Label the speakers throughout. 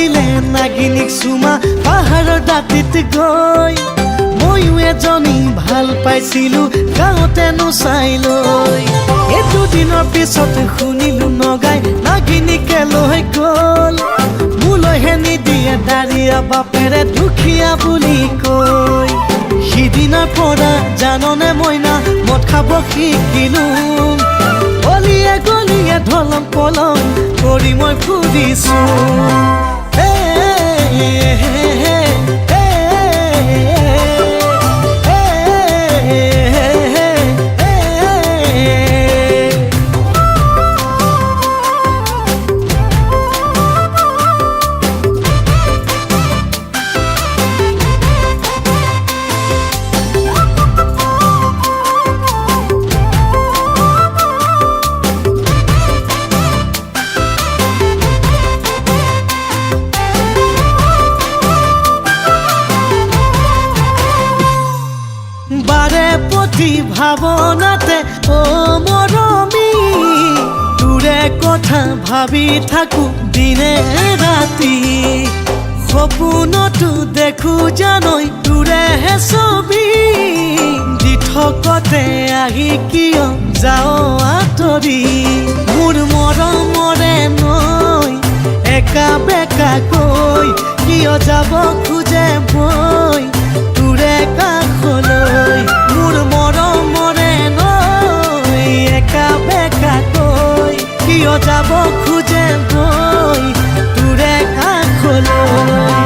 Speaker 1: দিলে নাগিনীক চুমা পাহাৰৰ দাঁতিত গৈ ময়ো এজনী ভাল পাইছিলো গাঁৱতে নোচাই লৈ এইটো দিনৰ পিছত শুনিলো নগাই নাগিনীকে লৈ গ'ল মোলৈহে নিদিয়ে দাৰিয়া বাপেৰে দুখীয়া বুলি কৈ সিদিনাৰ পৰা জাননে মইনা মদ খাব শিকিলো গলিয়ে গলিয়ে ঢলং পলং কৰি মই ফুৰিছো বাৰে প্ৰতি ভাৱনাতে অ মৰমী তোৰে কথা ভাবি থাকো দিনে ৰাতি সপোনতো দেখো জানৈ তোৰেহে ছবি দি থকতে আহি কিয় যাও আঁতৰি মোৰ মৰমৰে নৈ একা বেকা কৈ কিয় যাব খোজে বৈ তোৰে কাষলৈ মোৰ মৰমৰে নৈ একা বেকা কৈ কিয় যাব খোজে বৈ তোৰে কাষলৈ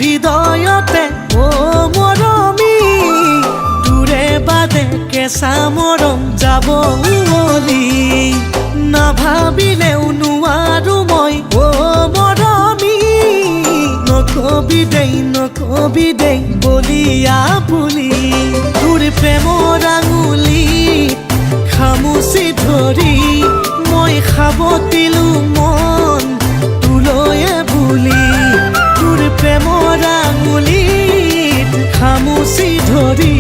Speaker 1: হৃদয়তে অ মৰমী তোৰে বাদে কেঁচা মৰম যাব বুলি নাভাবিলেও নোৱাৰো মই অ মৰমী নকবি দেই বলিয়া বুলি তোৰ প্ৰেমৰ আঙুলি খামুচি ধৰি মই খাবতিলো মন তোলৈয়ে বুলি প্ৰেমৰ আঙুলিত খামুচি ধৰি